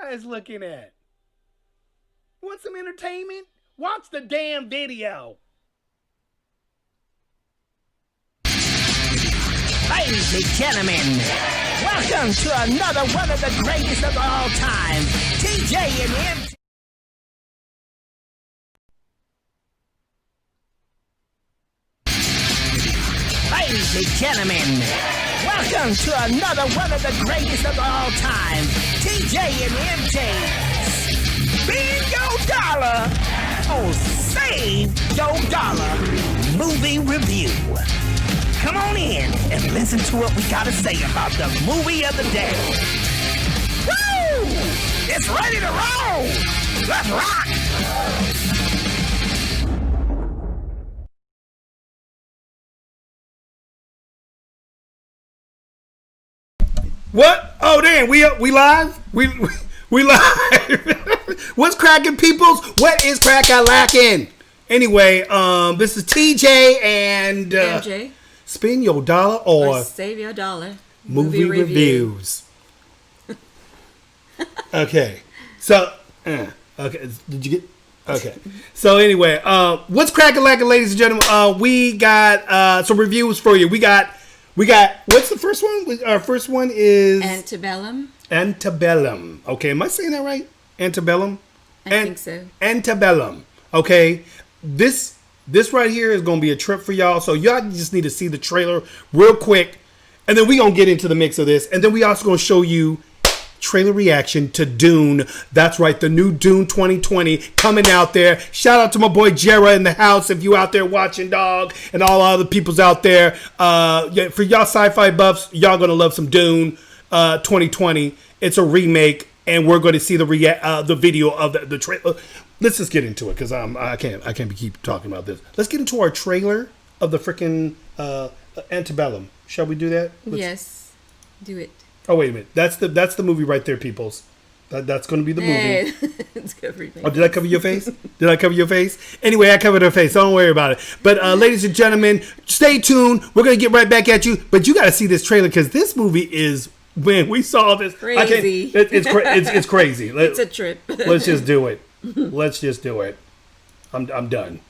guys looking at? Want some entertainment? Watch the damn video. Ladies and gentlemen, welcome to another one of the greatest of all time, TJ and MJ. Ladies and gentlemen, welcome to another one of the greatest of all time, TJ and MJ. Spend your dollar or save your dollar movie review. Come on in and listen to what we gotta say about the movie of the day. Woo! It's ready to roll! Let's rock! What? Oh damn, we live? We live. What's cracking, peoples? What is crack-a-lacking? Anyway, this is TJ and MJ. Spend your dollar or save your dollar. Movie reviews. Okay. So okay. Did you get okay. So anyway, what's crack-a-lacking, ladies and gentlemen? We got some reviews for you. We got what's the first one? Our first one is Antebellum. Antebellum. Okay, am I saying that right? Antebellum? I think so. Antebellum. Okay. This right here is going to be a trip for y'all. So y'all just need to see the trailer real quick. And then we going to get into the mix of this. And then we also going to show you trailer reaction to Dune. That's right. The new Dune 2020 coming out there. Shout out to my boy Jera in the house. If you out there watching, dog, and all other people's out there. Yeah, for y'all sci-fi buffs, y'all going to love some Dune 2020. It's a remake. And we're going to see the video of the trailer. Let's just get into it because I can't keep talking about this. Let's get into our trailer of the freaking Antebellum. Shall we do that? Yes, do it. Oh wait a minute. That's the movie right there, peoples. That's going to be the movie. It's covering. Oh, did I cover your face? Did I cover your face? Anyway, I covered her face. So don't worry about it. But ladies and gentlemen, stay tuned. We're going to get right back at you. But you got to see this trailer because this movie is. When we saw this, crazy. It's crazy. It's a trip. Let's just do it. Let's just do it. I'm done.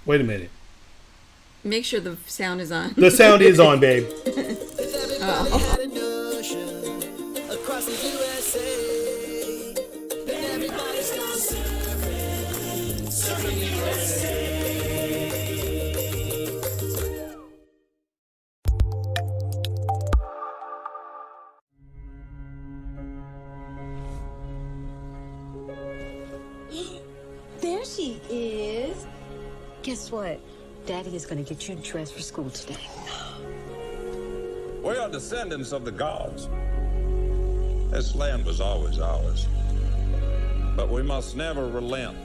Wait a minute. Make sure the sound is on. The sound is on, babe. There she is. Guess what? Daddy is going to get you dressed for school today. We are descendants of the gods. This land was always ours. But we must never relent.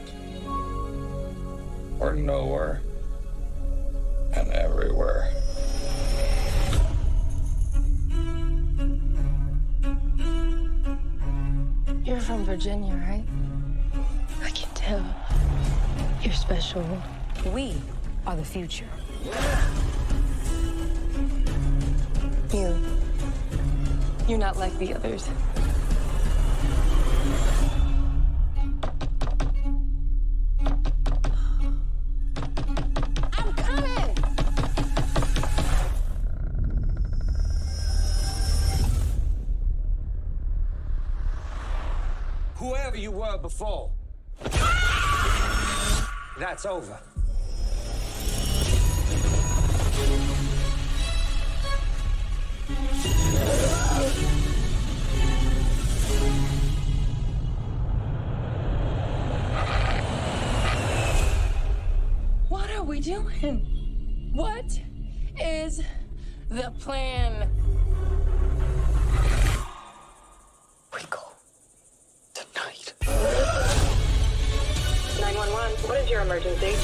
We're nowhere and everywhere. You're from Virginia, right? I can tell. You're special. We are the future. You're not like the others. I'm coming! Whoever you were before, that's over. What are we doing? What is the plan? We go tonight. 911, what is your emergency?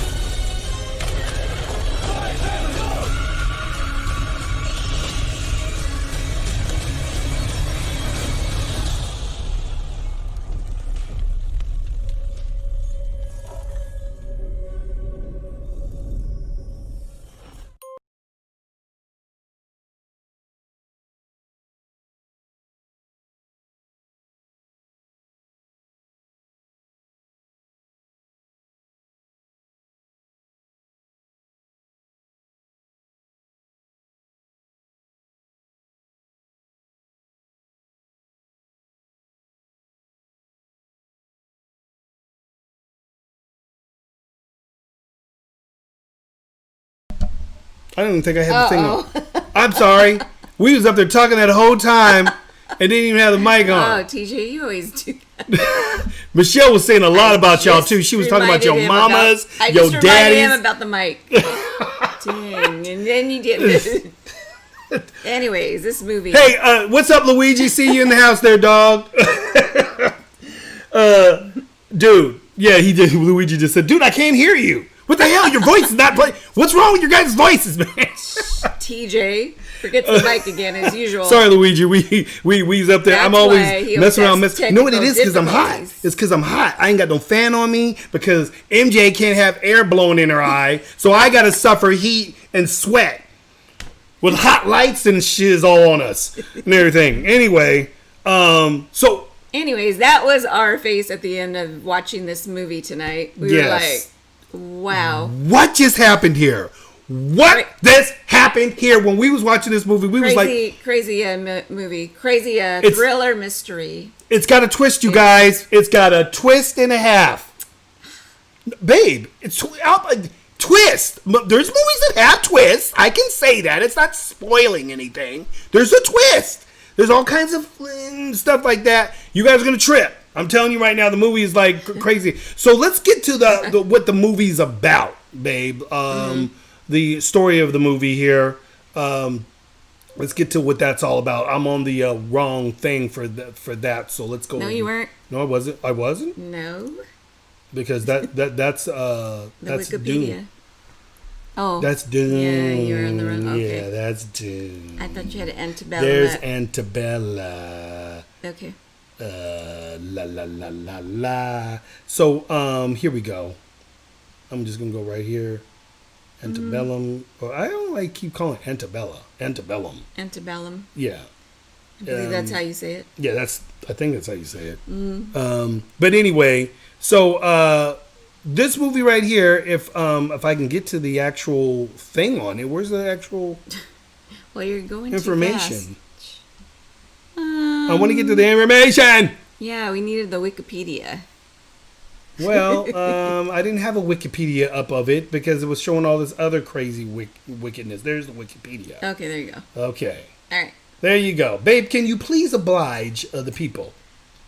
I don't even think I had the thing on. I'm sorry. We was up there talking that whole time and didn't even have the mic on. Oh, TJ, you always do that. Michelle was saying a lot about y'all too. She was talking about your mamas, your reminded daddies. him about the mic. Dang, and then you did. Anyways, this movie. Hey, what's up, Luigi? See you in the house there, dog. Dude. Yeah, he did. Luigi just said, dude, I can't hear you. What the hell? Your voice is not playing. What's wrong with your guys' voices, man? TJ forgets the mic again as usual. Sorry, Luigi. We's up there. That's I'm why always he messing around. always has You know what it is? Because I'm hot. difficulties. It's because I'm hot. I ain't got no fan on me because MJ can't have air blowing in her eye. So I got to suffer heat and sweat with hot lights and shiz all on us and everything. Anyway, so... Anyways, that was our face at the end of watching this movie tonight. We were like, wow. What just happened here? What this happened here? When we was watching this movie, we was like... Crazy movie. Crazy thriller mystery. It's got a twist, you guys. It's got a twist and a half. Babe, it's twist. There's movies that have twists. I can say that. It's not spoiling anything. There's a twist. There's all kinds of stuff like that. You guys are going to trip. I'm telling you right now, the movie is like crazy. So let's get to the what the movie's about, babe. The story of the movie here. Let's get to what that's all about. I'm on the wrong thing for that. So let's go. No, you weren't. No, I wasn't. I wasn't. No. Because that's Wikipedia. Dune. Oh, That's Dune. Yeah, you're on the wrong. Okay. Yeah, that's Dune. I thought you had antebellum. There's Antebella. Okay. La la la la la. So here we go. I'm just gonna go right here. Antebellum. Well, I don't like keep calling it Antebella. Antebellum. Antebellum. Yeah. I believe that's how you say it. Yeah, I think that's how you say it. But anyway, so this movie right here, if I can get to the actual thing on it, where's the actual Well, you're going information? Too fast. I want to get to the information. Yeah, we needed the Wikipedia. Well, I didn't have a Wikipedia up of it because it was showing all this other crazy wickedness. There's the Wikipedia. Okay, there you go. Okay. All right. There you go. Babe, can you please oblige the people?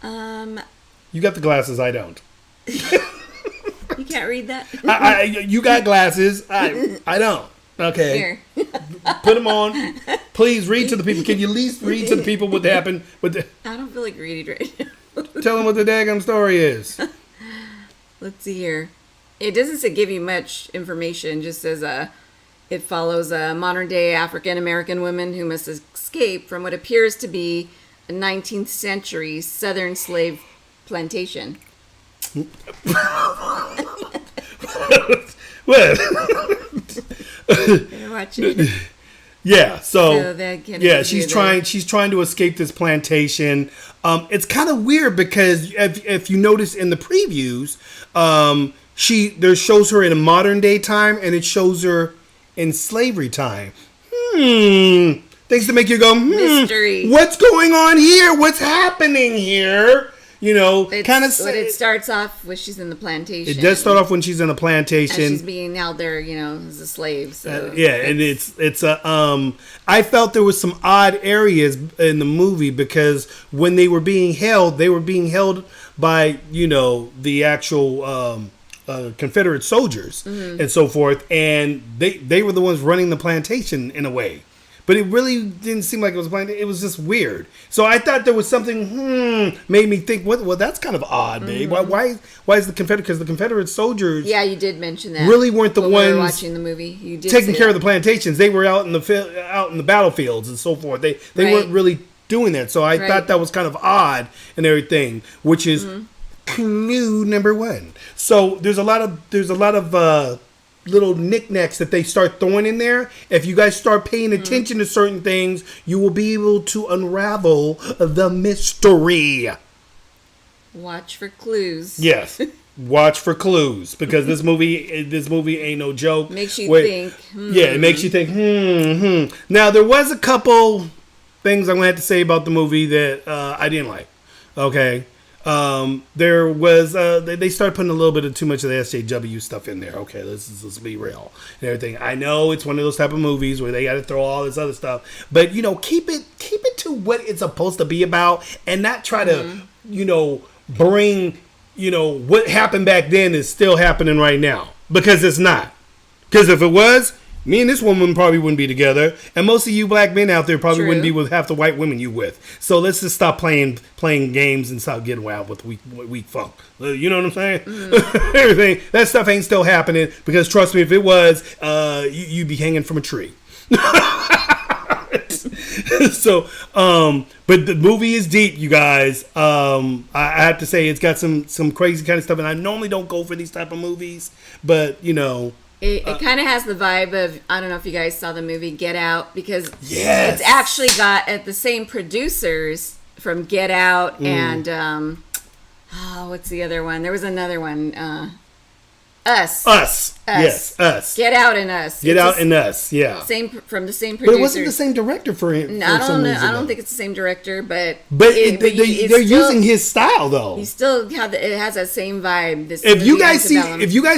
You got the glasses, I don't. You can't read that? You got glasses, I don't. Okay. Here. Put them on. Please read to the people. Can you at least read to the people what happened? I don't feel like reading right now. Tell them what the daggum story is. Let's see here. It doesn't give you much information. It just says it follows a modern-day African-American woman who must escape from what appears to be a 19th century southern slave plantation. Well, Watch it. yeah. So that can yeah, she's trying to escape this plantation. It's kind of weird because if you notice in the previews, there shows her in a modern day time and it shows her in slavery time. Things to make you go, mystery. What's going on here? What's happening here? You know, kind of. But it starts off when she's in the plantation. It does start off when she's in a plantation. And she's being out there, as a slave. So yeah, and it's a. I felt there was some odd areas in the movie because when they were being held by the actual Confederate soldiers and so forth, and they were the ones running the plantation in a way. But it really didn't seem like it was a plantation. It was just weird. So I thought there was something made me think. Well, that's kind of odd, babe. Why is the Confederate? Because the Confederate soldiers, yeah, you did mention that. Really weren't the ones watching the movie. You did taking care of the plantations. They were out in the battlefields and so forth. They weren't really doing that. So I thought that was kind of odd and everything, which is clue number one. So there's a lot of little knickknacks that they start throwing in there. If you guys start paying attention to certain things, you will be able to unravel the mystery. Watch for clues. Yes. Watch for clues because this movie ain't no joke. Makes you think. Yeah, it makes you think. Now there was a couple things I'm gonna have to say about the movie that I didn't like. Okay, There was they started putting a little bit of too much of the SJW stuff in there. Okay, let's be real and everything. I know it's one of those type of movies where they got to throw all this other stuff, but keep it to what it's supposed to be about, and not try to bring what happened back then is still happening right now, because it's not. Because if it was, me and this woman probably wouldn't be together, and most of you black men out there probably wouldn't be with half the white women you with. So let's just stop playing games and stop getting wild with weak funk. You know what I'm saying? Mm-hmm. Everything that stuff ain't still happening, because trust me, if it was, you'd be hanging from a tree. So, but the movie is deep, you guys. I have to say, it's got some crazy kind of stuff, and I normally don't go for these type of movies, but It kind of has the vibe of, I don't know if you guys saw the movie Get Out, because it's actually got the same producers from Get Out and, what's the other one? There was another one, Us. Yes, Us. Get Out and Us. Get Out and Us, yeah. From the same producers. But it wasn't the same director for him. No, I don't think it's the same director, but they're using his style though. He still it has that same vibe. If you guys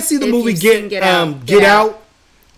see the movie Get Out,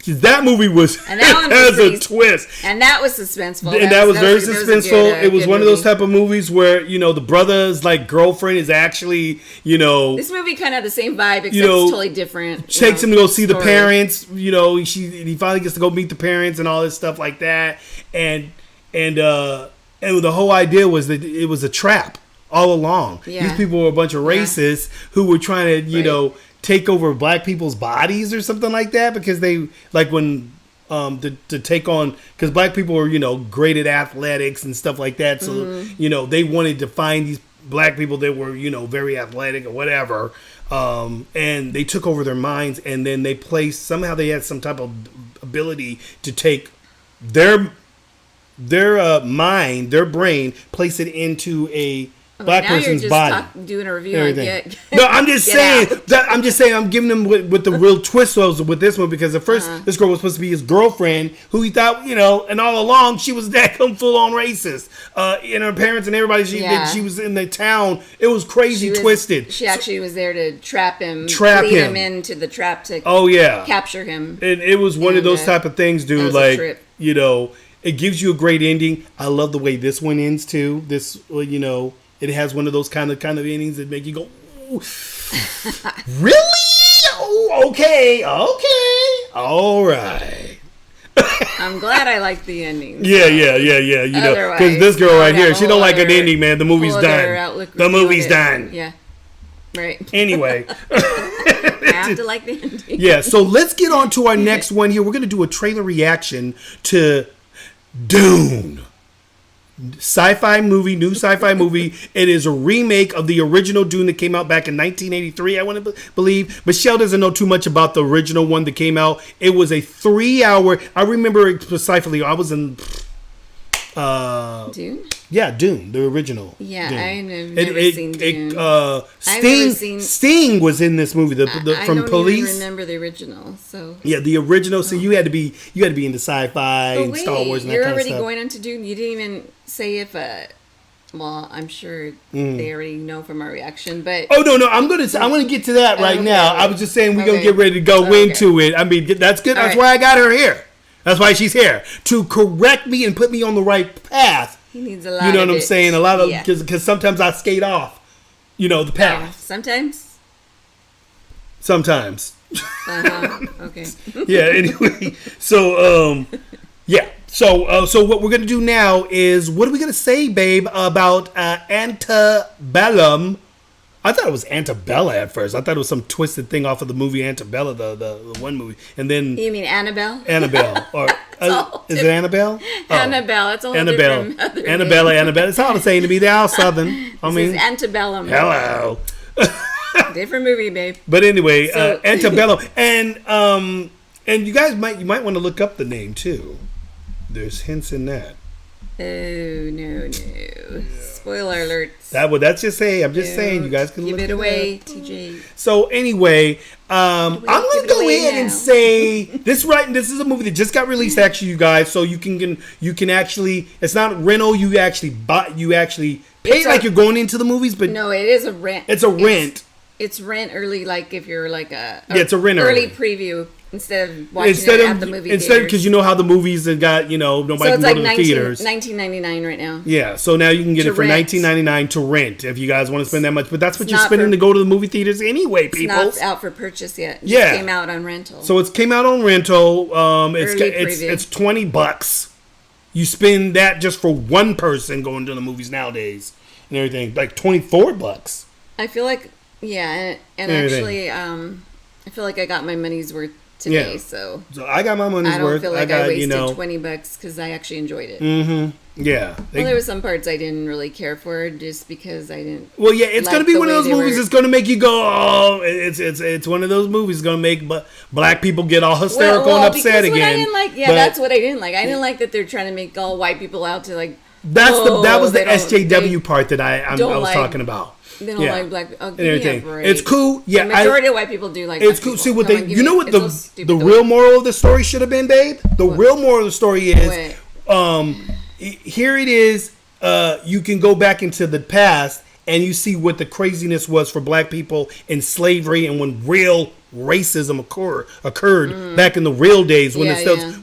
that movie was and that has a twist, and that was suspenseful, and that was very suspenseful. It was one of those type of movies where the brot's girlfriend is actually this movie kind of had the same vibe, except it's totally different. Takes him to go see the parents. He finally gets to go meet the parents and all this stuff like that, and the whole idea was that it was a trap all along. Yeah. These people were a bunch of racists who were trying to take over black people's bodies or something like that, because they to take on, because black people were great at athletics and stuff like that, so they wanted to find these black people that were very athletic or whatever, and they took over their minds, and then they had some type of ability to take their mind, their brain, place it into a black person's body. Doing a review on Get No, I'm just saying. I'm giving them what the real twist was with this one, because at first this girl was supposed to be his girlfriend, who he thought, and all along she was that full on racist. And her parents and everybody she was in the town. It was crazy twisted. She actually was there to trap him him into the trap to capture him. And it was one of those type of things, dude. It gives you a great ending. I love the way this one ends too. It has one of those kind of endings that make you go, ooh, really? Oh, okay, all right. I'm glad I like the ending. Yeah. Because this girl right here, she don't like an ending, man. The movie's done. The movie's done. Yeah, right. Anyway. I have to like the ending. Yeah, so let's get on to our next one here. We're going to do a trailer reaction to Dune. New sci-fi movie. It is a remake of the original Dune that came out back in 1983, I want to believe. Michelle doesn't know too much about the original one that came out. It was a 3-hour, I remember it precisely. I was in Dune? Yeah, Dune, the original. Yeah, Dune. I've never seen Dune. Sting was in this movie. From Police. I don't even remember the original. So yeah, the original. So you had to be into sci-fi and Star Wars and that kind of stuff. You're already going into Dune. You didn't even say if well, I'm sure they already know from our reaction, but no, I'm gonna get to that right now. I was just saying we're gonna get ready to go into it. I mean, that's good. That's why I got her here. That's why she's here, to correct me and put me on the right path. He needs a lot. You know what I'm saying? A lot of, because sometimes I skate off, the path. Sometimes. Okay. Yeah. Anyway, so yeah. So what we're gonna do now is, what are we gonna say, babe, about Antebellum? I thought it was Antebella at first. I thought it was some twisted thing off of the movie Antebella, the one movie, and then you mean Annabelle? Annabelle, or is it Annabelle? Annabelle. It's all Annabelle. Different Annabelle. It's all the same to me. They're all Southern. I mean, Antebellum. Hello. Different movie, babe. But anyway, Antebellum, and you guys might want to look up the name too. There's hints in that. Oh no! Spoiler alert. That's just saying. I'm just saying. You guys can give look it away, TJ. So anyway, I'm gonna go ahead and say this. Right, this is a movie that just got released. Actually, you guys, so you can actually. It's not rental. You actually pay like you're going into the movies, but no, it is a rent. It's a rent. It's rent early, like if you're like a it's a rent early early. preview instead of watching it at the movie instead theaters. because you know how the movies have got nobody So can it's go like to the theaters. $19.99 right now. Yeah, so now you can get To it for rent. $19.99 to rent if you guys want to spend that much. But that's what It's you're not spending for- to go to the movie theaters anyway, It's people. not out for purchase yet. It Yeah. just came out on rental. So it came out on rental. It's Early preview. it's $20. You spend that just for one person going to the movies nowadays and everything, like $24. I feel like and Everything. actually, I feel like I got my money's worth today. Yeah. So I got my money's I don't worth. feel like I got wasted $20 because I actually enjoyed it. yeah. Well, there were some parts I didn't really care for just because I didn't. Well, yeah, it's like gonna be the one of way those they movies were- that's gonna make you go, oh, it's one of those movies gonna make black people get all hysterical and upset because what I again. didn't like, But that's what I didn't like. I didn't like that they're trying to make all white people out to like. that was the they don't- SJW they part that I was don't like- talking about. They don't Yeah. like black people. Oh, And everything. break. It's cool. Yeah, the majority of white people do like. It's black cool. people. See what Come they, on, give you me- know what it's so the stupid real moral of the story should have been, babe. The real moral of the story is, here it is. You can go back into the past and you see what the craziness was for black people in slavery and when real racism occurred back in the real days when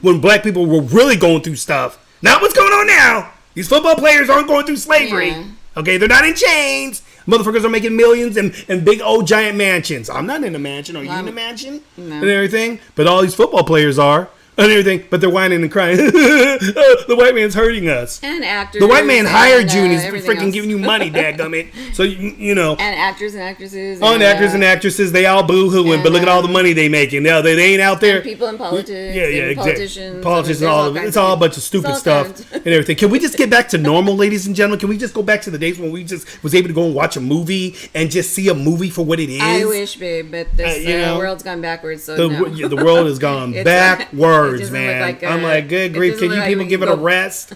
when black people were really going through stuff. Not what's going on now. These football players aren't going through slavery. Yeah. Okay, they're not in chains. Motherfuckers are making millions and big old giant mansions. I'm not in a mansion. Are you in a mansion? No. And everything. But all these football players are. And everything. But they're whining and crying. The white man's hurting us. And actors. The white man hired you and he's everything freaking else. giving you money, dadgummit. So, you know. And actors and actresses. On actors and actresses, they all boo-hooing, but look at all the money they making. Now they ain't out there. And people in politics. Yeah, and exactly. politicians. Politicians, There's all of it. kinds It's all a of bunch of stupid all stuff kinds. and everything. Can we just get back to normal, ladies and gentlemen? Can we just go back to the days when we just was able to go and watch a movie and just see a movie for what it is? I wish, babe, but this you know, world's gone backwards. So no. the world has gone It backwards, doesn't man. look like I'm like, good it grief. doesn't Can you look like people we give it can a go- rest?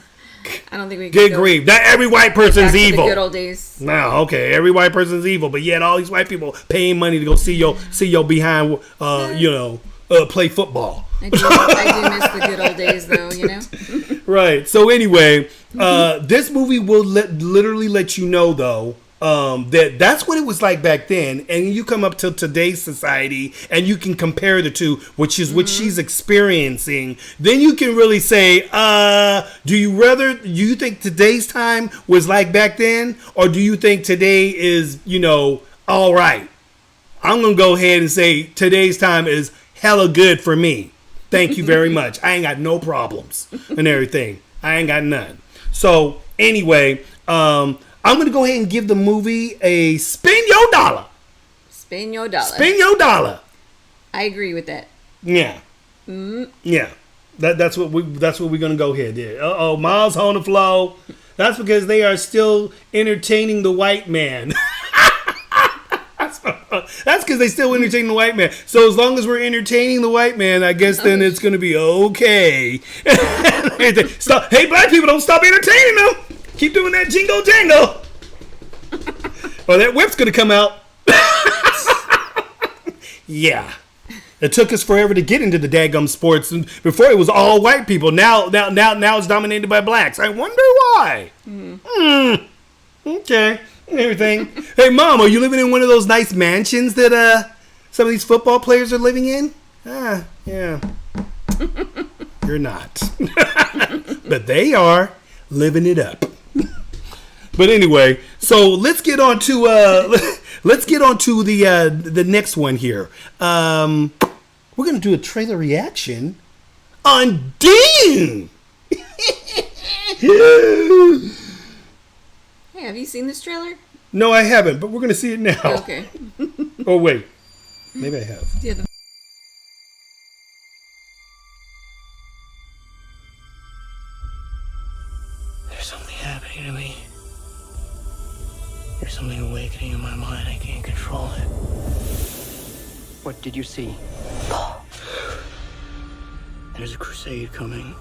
I don't think we. Good can grief. Not every white person's back to evil. The good old days. No, okay, every white person's evil, but yet all these white people paying money to go see your behind, play football. I do miss the good old days, though. You know. Right. So anyway, this movie will literally let you know though that's what it was like back then, and you come up to today's society and you can compare the two, which is what she's experiencing. Then you can really say, do you think today's time was like back then, or do you think today is all right? I'm gonna go ahead and say today's time is hella good for me. Thank you very much. I ain't got no problems and everything. I ain't got none. So anyway, I'm going to go ahead and give the movie a spin your dollar. Spin your dollar. Spin your dollar. I agree with that. Yeah. Yeah. That's what we're going to go ahead. Yeah. Miles on the flow. That's because they are still entertaining the white man. That's because they still entertaining the white man. So as long as we're entertaining the white man, I guess then it's going to be okay. Stop. Hey, black people, don't stop entertaining them. Keep doing that jingle jangle. Well, that whip's going to come out. Yeah. It took us forever to get into the daggum sports. And before it was all white people. Now it's dominated by blacks. I wonder why. Okay. Everything. Hey, Mom, are you living in one of those nice mansions that some of these football players are living in? Yeah. You're not. But they are living it up. But anyway, so let's get on to the next one here. We're gonna do a trailer reaction on Dean. Hey, have you seen this trailer? No, I haven't, but we're gonna see it now. Okay. Oh wait, maybe I have. Yeah, There's something happening to me. There's something awakening in my mind. I can't control it. What did you see? There's a crusade coming.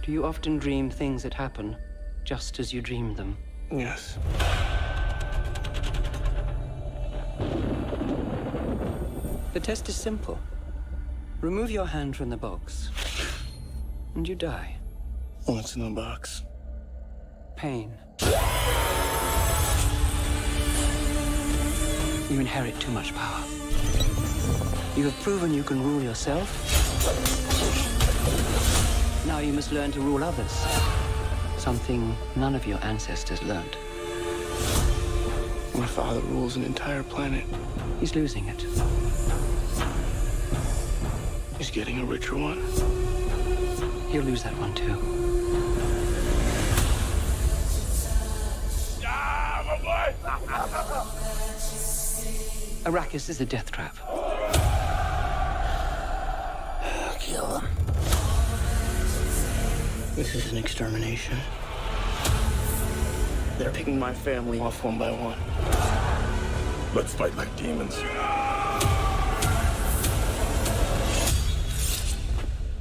Do you often dream things that happen just as you dreamed them? Yes. The test is simple. Remove your hand from the box, and you die. What's in the box? Pain. You inherit too much power. You have proven you can rule yourself. Now you must learn to rule others. Something none of your ancestors learned. My father rules an entire planet. He's losing it. He's getting a richer one. He'll lose that one too. Arrakis is a death trap. Kill them. This is an extermination. They're picking my family off one by one. Let's fight like demons.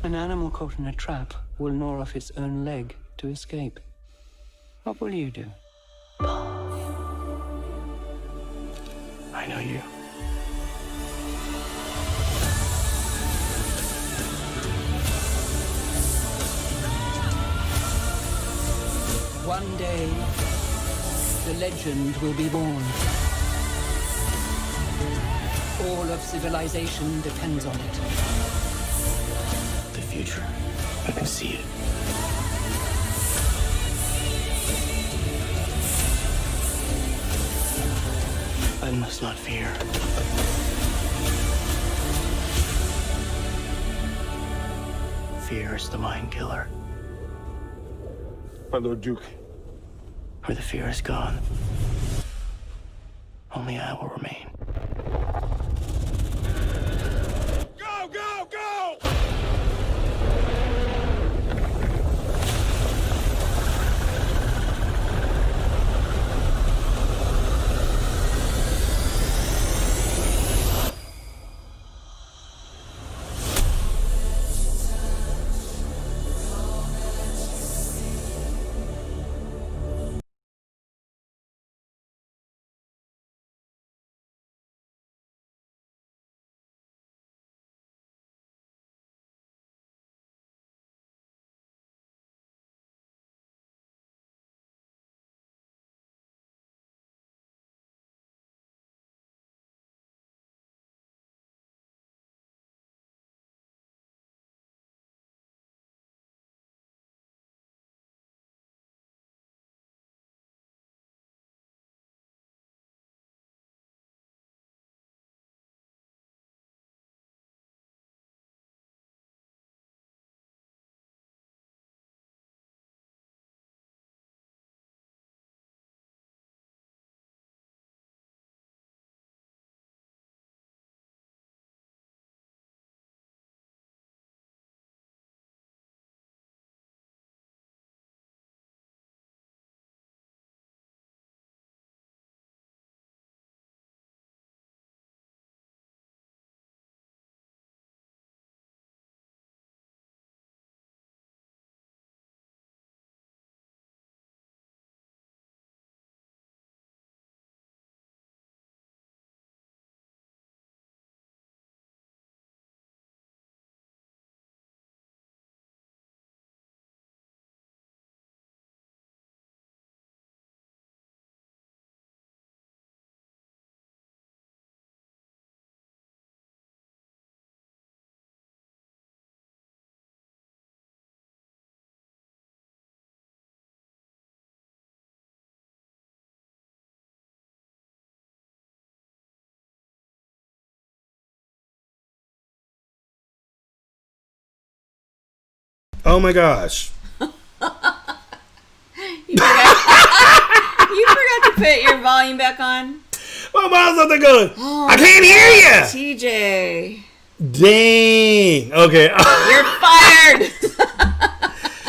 An animal caught in a trap will gnaw off its own leg to escape. What will you do? I know you. One day, the legend will be born. All of civilization depends on it. The future. I can see it. I must not fear. Fear is the mind killer. My Lord Duke. Where the fear is gone, only I will remain. Go, go, go! Oh my gosh. You forgot to put your volume back on. My mom's something good. I can't hear you. TJ. Dang. Okay. You're fired.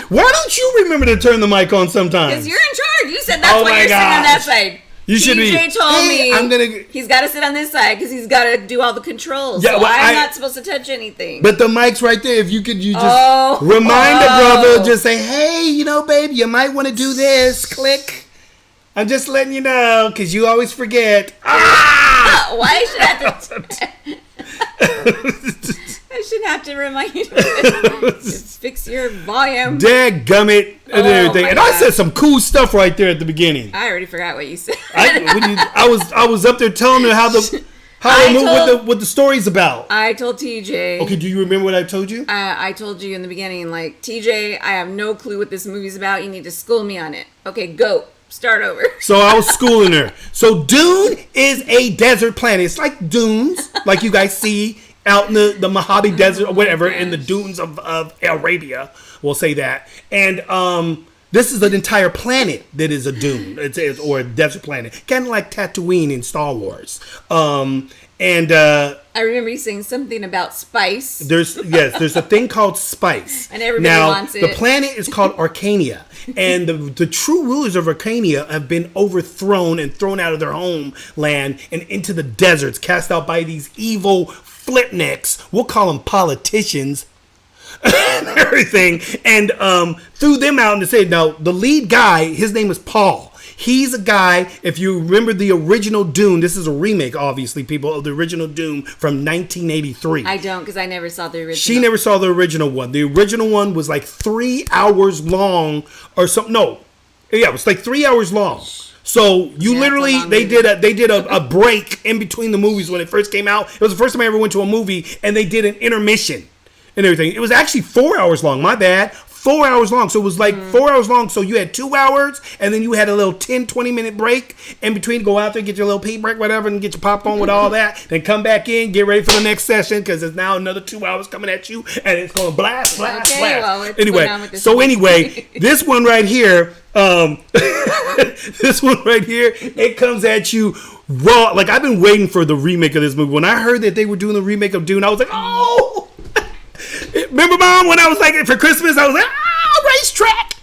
Why don't you remember to turn the mic on sometimes? Because you're in charge. You said that's Oh why my you're sitting on that gosh. side. You should be. TJ told me I'm gonna. he's got to sit on this side because he's got to do all the controls. Yeah, so well, I'm not supposed to touch anything. But the mic's right there. If you could, you just remind the brother. Just say, hey, you know, babe, you might want to do this. Click. I'm just letting you know because you always forget. Why should I have to? I shouldn't have to remind you. Just fix your volume. Dadgummit and everything. And I said some cool stuff right there at the beginning. I already forgot what you said. I was up there telling her how what the story's about. I told TJ. Okay, do you remember what I told you? I told you in the beginning, like, TJ, I have no clue what this movie's about. You need to school me on it. Okay, go. Start over. So I was schooling her. So Dune is a desert planet. It's like dunes, like you guys see out in the Mojave Desert or whatever, in the dunes of Arabia. We'll say that. And this is an entire planet that is a dune, or a desert planet, kind of like Tatooine in Star Wars. I remember you saying something about spice. There's a thing called spice. And everybody wants it. The planet is called Arcania. And the true rulers of Arcania have been overthrown and thrown out of their homeland and into the deserts, cast out by these evil flipnicks. We'll call them politicians. And everything. And threw them out and said, now, the lead guy, his name is Paul. He's a guy, if you remember the original Dune, this is a remake, obviously, people, of the original Dune from 1983. I don't, because I never saw the original. She never saw the original one. The original one was like 3 hours long or something. No. Yeah, it was like 3 hours long. So you literally, they did a break in between the movies when it first came out. It was the first time I ever went to a movie, and they did an intermission and everything. It was actually 4 hours long. My bad. 4 hours long. So it was like 4 hours long. So you had 2 hours, and then you had a little 10, 20-minute break in between. Go out there, get your little pee break, whatever, and get your popcorn with all that. Then come back in, get ready for the next session, because there's now another 2 hours coming at you, and it's going to blast. Well, anyway, this one right here, it comes at you raw. Like, I've been waiting for the remake of this movie. When I heard that they were doing the remake of Dune, I was like, oh! Remember, Mom, when I was like, for Christmas, I was like, racetrack.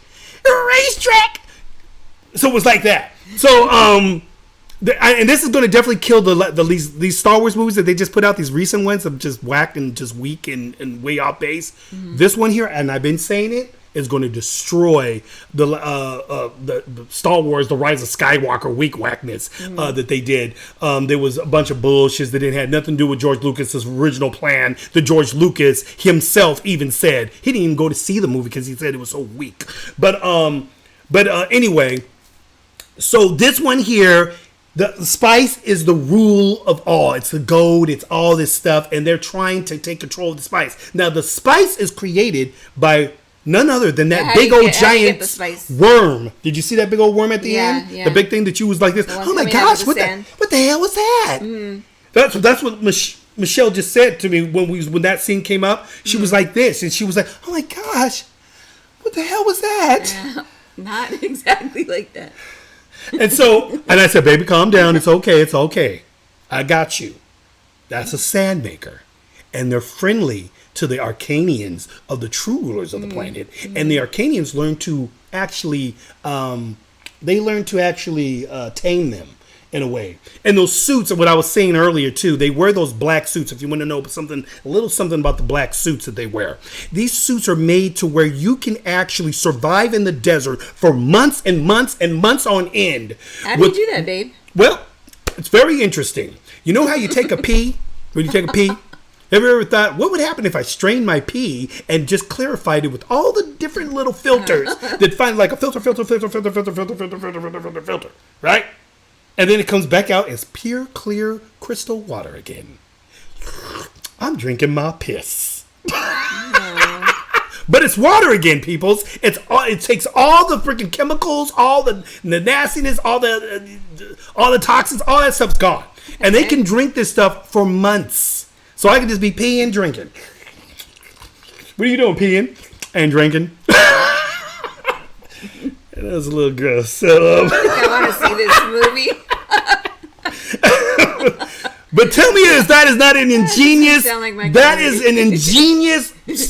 So it was like that. So, and this is going to definitely kill these Star Wars movies that they just put out, these recent ones of just whacked and just weak and way off base. Mm-hmm. This one here, and I've been saying it, is going to destroy the Star Wars, the Rise of Skywalker weak whackness that they did. There was a bunch of bullshit that didn't have nothing to do with George Lucas's original plan. That George Lucas himself even said he didn't even go to see the movie because he said it was so weak. But anyway, so this one here, the spice is the rule of all. It's the gold. It's all this stuff, and they're trying to take control of the spice. Now, the spice is created by none other than that big old giant worm. Did you see that big old worm at the end? Yeah. The big thing that you was like this. Oh my gosh, what the hell was that? Mm. That's what Michelle just said to me when that scene came up. She was like this, and she was like, oh my gosh, what the hell was that? Yeah, not exactly like that. And I said, baby, calm down. It's okay. I got you. That's a sand maker. And they're friendly to the Arcanians of the true rulers of the planet. And the Arcanians learn to actually, tame them in a way. And those suits, and what I was saying earlier too, they wear those black suits. If you want to know a little something about the black suits that they wear. These suits are made to where you can actually survive in the desert for months and months and months on end. How do you do that, babe? Well, it's very interesting. You know how you take a pee? When you take a pee? Have you ever thought, what would happen if I strained my pee and just clarified it with all the different little filters that find like a filter, right? And then it comes back out as pure, clear, crystal water again. I'm drinking my piss. But it's water again, peoples. It takes all the freaking chemicals, all the nastiness, all the toxins, all that stuff's gone. And they can drink this stuff for months. So I can just be peeing, drinking. What are you doing, peeing and drinking? That was a little gross. So, I want to see this movie. But tell me this, that is not an ingenious,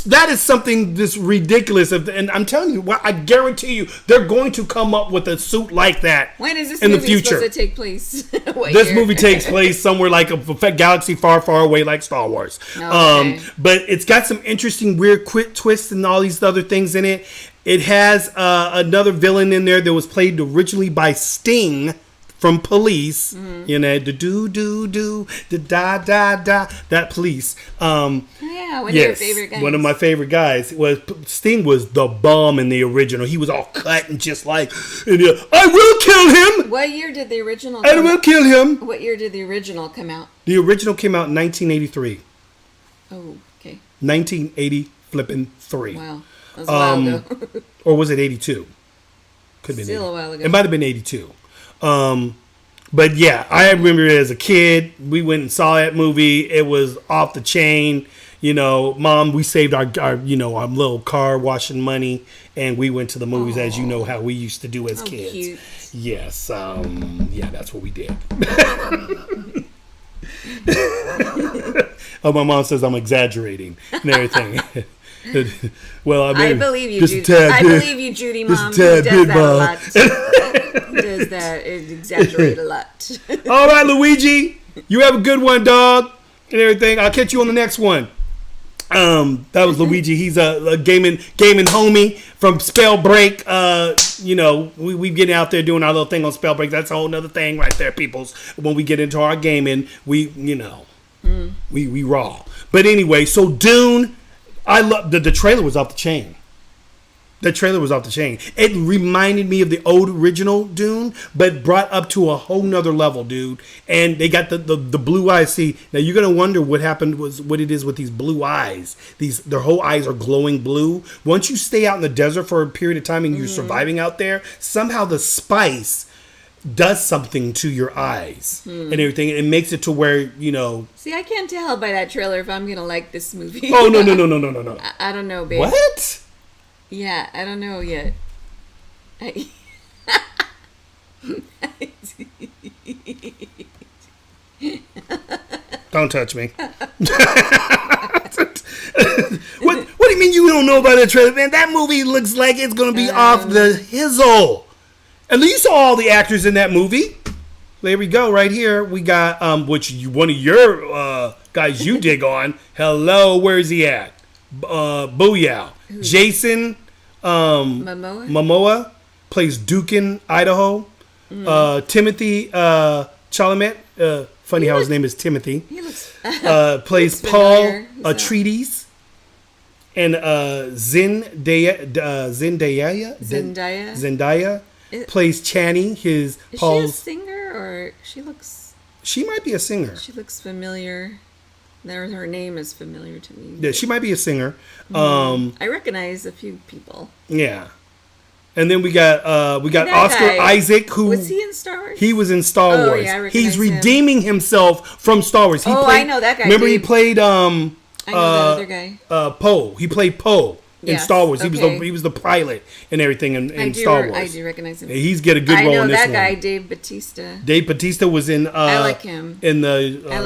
that is something this ridiculous. And I'm telling you, I guarantee you, they're going to come up with a suit like that when is this in movie the future. Supposed to take place? This movie takes place somewhere like a galaxy far, far away like Star Wars. Okay. But it's got some interesting, weird, quick twists and all these other things in it. It has another villain in there that was played originally by Sting from Police. You know, the the da. That Police. Yeah, one of your favorite guys. One of my favorite guys was Sting. Was the bomb in the original. He was all cut and just like, I will kill him. What year did the original? I will kill him. What year did the original come out? The original came out in 1983. Oh, okay. 1980 flipping 3. Wow, that was a while ago. Or was it 82? Could have been Still 80. a while ago. It might have been 82. But yeah, I remember it as a kid. We went and saw that movie. It was off the chain. You know, Mom, we saved our little car washing money, and we went to the movies, as you know how we used to do as kids. Cute. Yes, yeah, that's what we did. Oh, my mom says I'm exexaggerating and everything. Well, I believe you, Judy. I believe you, Judy, Mom. He does that a lot. He does that. It exaggerates a lot. All right, Luigi, you have a good one, dog, and everything. I'll catch you on the next one. That was Luigi. He's a gaming homie from SPELLBREAK. You know, we getting out there doing our little thing on SPELLBREAK. That's a whole nother thing right there, peoples. When we get into our gaming, we raw. But anyway, so Dune, I love the trailer was off the chain. The trailer was off the chain. It reminded me of the old original Dune, but brought up to a whole nother level, dude. And they got the blue eyes. See, now you're gonna wonder what happened was what it is with these blue eyes. Their whole eyes are glowing blue. Once you stay out in the desert for a period of time and you're surviving out there, somehow the spice does something to your eyes and everything. It makes it to where, you know. See, I can't tell by that trailer if I'm gonna like this movie. Oh no. I don't know, babe. What? Yeah, I don't know yet. Don't touch me. What do you mean you don't know about that trailer, man? That movie looks like it's gonna be off the hizzle. And you saw all the actors in that movie. There we go, right here. We got one of your guys you dig on. Hello, where is he at? Booyah. Jason Momoa plays Duke in Idaho. Timothy Chalamet, funny how his name is Timothy. He looks plays looks Paul familiar. Atreides. And Zendaya plays Channing. Is she a singer or she looks? She might be a singer. She looks familiar. Her name is familiar to me. Yeah, she might be a singer. I recognize a few people. Yeah, and then we got Oscar guy, Isaac, who was he in Star Wars? He was in Star Wars. Yeah, I recognize He's him. Redeeming himself from Star Wars. I know that guy. Remember, he played I know that other guy. Poe. He played Poe in Yes, Star Wars. okay. He was the pilot and everything in Star Wars. I do recognize him. He's get a good role in this one. I know that guy, Dave Bautista. Dave Bautista was in. I like him. In the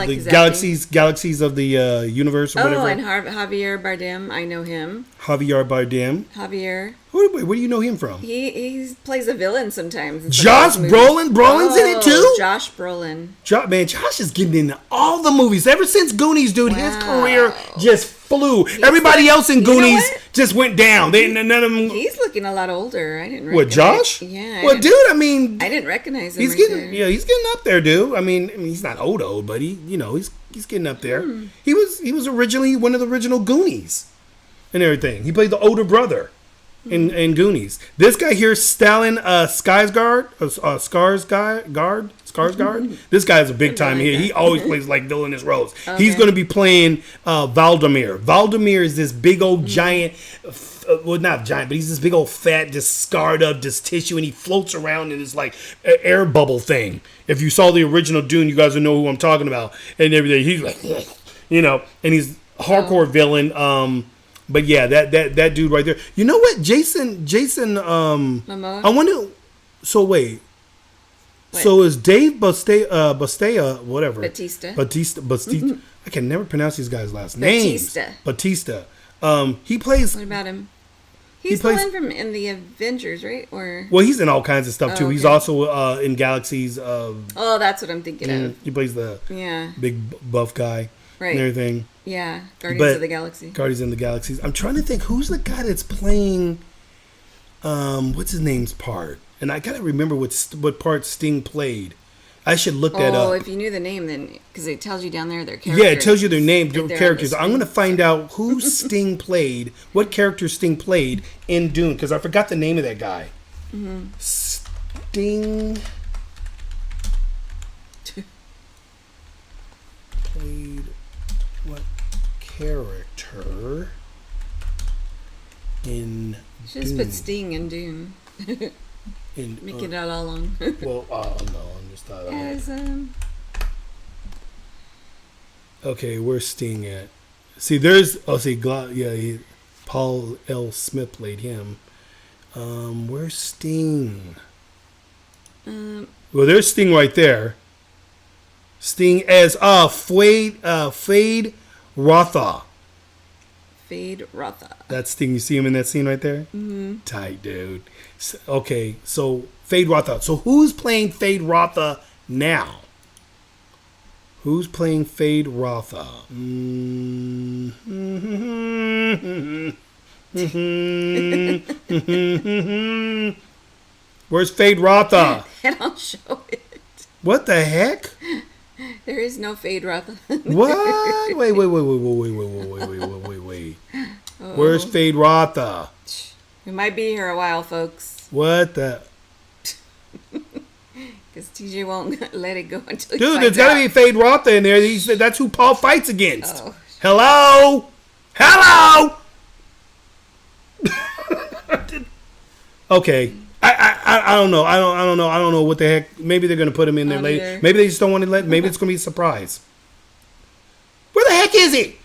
his galaxies of the universe or whatever. And Javier Bardem, I know him. Javier Bardem. Javier. Where do you know him from? He plays a villain sometimes. Josh Brolin? Brolin's in it too? Josh Brolin. Man, Josh is getting into all the movies. Ever since Goonies, dude, his career just flew. Everybody else in Goonies just went down. None of them. He's looking a lot older. I didn't recognize. What, Josh? Yeah. Well, dude, I mean. I didn't recognize him. He's getting up there, dude. I mean, he's not old, but he's getting up there. He was originally one of the original Goonies and everything. He played the older brother in Goonies. This guy here, Stellan Skarsgård. This guy's a big time here. He always plays like villainous roles. Okay. He's going to be playing Valdemir. Valdemir is this big old giant, well, not giant, but he's this big old fat, just scarred up, just tissue, and he floats around in this like air bubble thing. If you saw the original Dune, you guys will know who I'm talking about and everything. He's like, and he's a hardcore villain. But yeah, that dude right there. You know what, Jason Momoa? I wonder. So wait. What? So is Dave Bautista, whatever. Batista. I can never pronounce these guys' last names. Batista. He plays. What about him? He's the one from in the Avengers, right? Or he's in all kinds of stuff too. Okay. He's also in Galaxies. That's what I'm thinking of. He plays the big buff guy. Right. And everything. Yeah, Guardians of the Galaxy. Guardians of the Galaxies. I'm trying to think who's the guy that's playing. What's his name's part? And I gotta remember what part Sting played. I should look that Oh, up. if you knew the name, then because it tells you down there their characters. Yeah, it tells you their name, their They're on the characters. I'm going to screen. find out who Sting played, what character Sting played in Dune, because I forgot the name of that guy. Sting played what character in Should just Dune? put Sting and Dune. In, Make it out all long. well, no, I'm just thought of it. As Okay, where's Sting at? See, there's Paul L. Smith played him. Where's Sting? Well, there's Sting right there. Sting as Fade Rotha. Fade Rotha. That's Sting. You see him in that scene right there? Mm-hmm. Tight, dude. Okay, so Fade Rotha. So who's playing Fade Rotha now? Who's playing Fade Rotha? Where's Fade Rotha? And I'll show it. What the heck? There is no Fade Rotha. What? Wait. Where's Fade Rotha? We might be here a while, folks. What the? Because TJ won't let it go until Dude, there's got to be Fade Rotha in there. That's who Paul fights against. Oh. Hello? Okay. I don't know. I don't know what the heck. Maybe they're gonna put him in there later. Either. Maybe they just don't want to let. Maybe it's gonna be a surprise. Where the heck is he?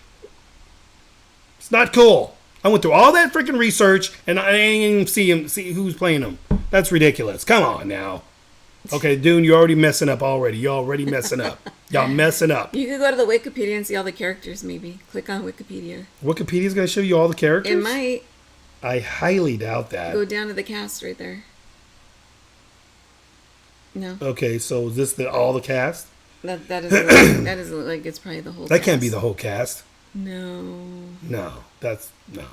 It's not cool. I went through all that freaking research and I didn't even see who's playing him. That's ridiculous. Come on now. Okay, Dune, you're already messing up already. You're already messing up. Y'all messing up. You could go to the Wikipedia and see all the characters, maybe. Click on Wikipedia. Wikipedia's gonna show you all the characters? It might. I highly doubt that. Go down to the cast right there. No. Okay, so is this all the cast? That doesn't that doesn't look like it's probably the whole That cast. can't be the whole cast. No. No, that's no.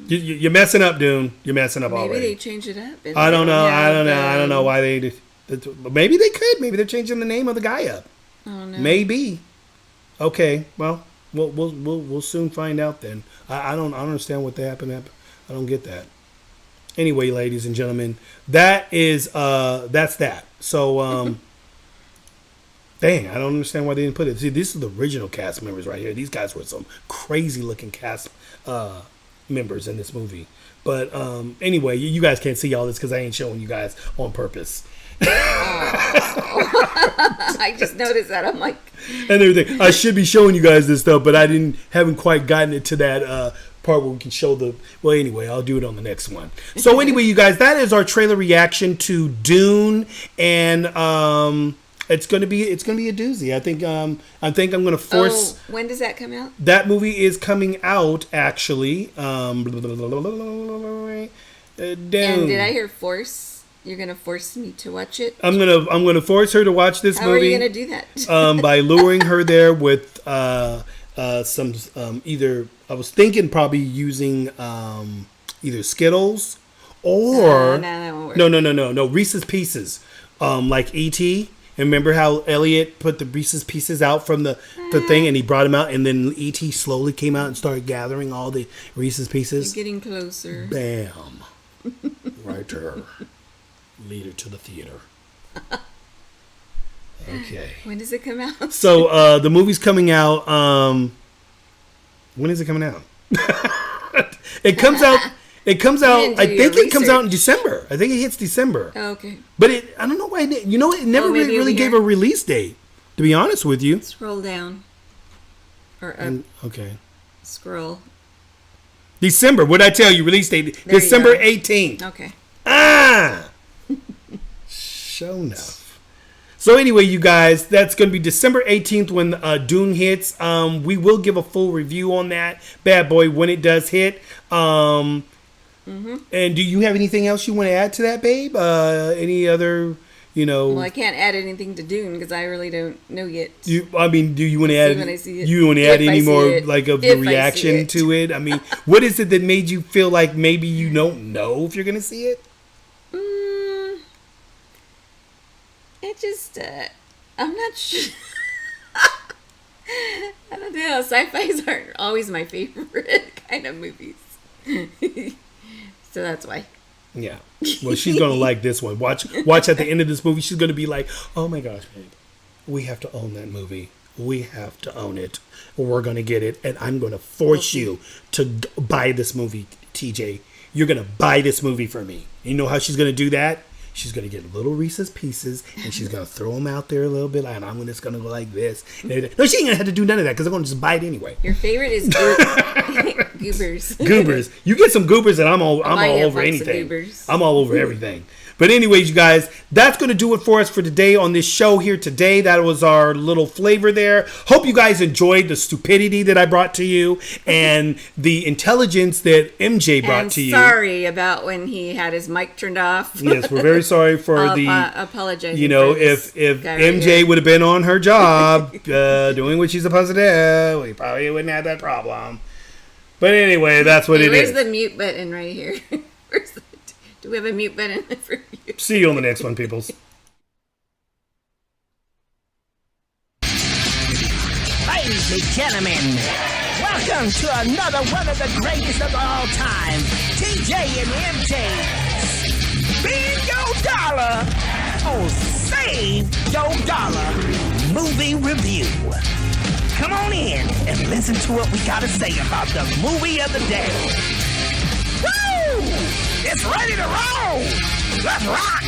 You're messing up, Dune. You're messing up Maybe already. they changed it up. I don't know. I don't know why they did. Maybe they could. Maybe they're changing the name of the guy up. I don't know. Maybe. Okay. Well, we'll soon find out then. I don't understand what happened. I don't get that. Anyway, ladies and gentlemen, that's that. So dang, I don't understand why they didn't put it. See, these are the original cast members right here. These guys were some crazy looking cast members in this movie. But anyway, you guys can't see all this because I ain't showing you guys on purpose. I just noticed that. I'm like, and everything. I should be showing you guys this stuff, but I haven't quite gotten it to that part where we can show the. Well, anyway, I'll do it on the next one. So anyway, you guys, that is our trailer reaction to Dune, and it's gonna be a doozy. I think I'm gonna force. Oh, when does that come out? That movie is coming out actually. And did I hear force? You're gonna force me to watch it? I'm gonna force her to watch this How movie. are you gonna do that? By luring her there with some either I was thinking probably using either Skittles or that won't work. no Reese's Pieces, like E.T. And remember how Elliot put the Reese's Pieces out from the thing, and he brought them out, and then E.T. slowly came out and started gathering all the Reese's Pieces. You're getting closer. Bam, right to her. Lead her to the theater. Okay. When does it come out? So the movie's coming out. When is it coming out? It comes out. It comes out. I think it comes out in December. I think it hits December. Oh, okay. But I don't know why. It never really gave a release date. To be honest with you. Scroll down. Or up. Okay. Scroll. December. What did I tell you? Release date December 18th. Okay. Show enough. So anyway, you guys, that's going to be December 18th when Dune hits. We will give a full review on that bad boy when it does hit. And do you have anything else you want to add to that, babe? Any other, Well, I can't add anything to Dune because I really don't know yet. do you want to add? When I see it. You want to add If I any see more it. like of If the I see reaction it. to it? I mean, what is it that made you feel like maybe you don't know if you're going to see it? It just, I'm not sure. I don't know. Sci-fis aren't always my favorite kind of movies. So that's why. Yeah. Well, she's going to like this one. Watch at the end of this movie. She's going to be like, oh my gosh, babe, we have to own that movie. We have to own it. We're going to get it. And I'm going to force you to buy this movie, TJ. You're going to buy this movie for me. You know how she's going to do that? She's going to get little Reese's Pieces and she's going to throw them out there a little bit. And I'm just going to go like this. No, she ain't going to have to do none of that because they're going to just buy it anyway. Your favorite is Goobers. Goobers. You get some Goobers and I'm all over anything. I'm all over everything. But anyways, you guys, that's going to do it for us for today on this show here today. That was our little flavor there. Hope you guys enjoyed the stupidity that I brought to you and the intelligence that MJ brought to you. Sorry about when he had his mic turned off. Yes, we're very sorry for apologize. You know, if MJ would have been on her job doing what she's supposed to do, we probably wouldn't have that problem. But anyway, that's what it is. Where's the mute button right here? Do we have a mute button for you? See you on the next one, peoples. Ladies and gentlemen, welcome to another one of the greatest of all time. TJ and MJ. Spin your dollar or save your dollar. Movie review. Come on in and listen to what we got to say about the movie of the day. Woo! It's ready to roll! Let's rock!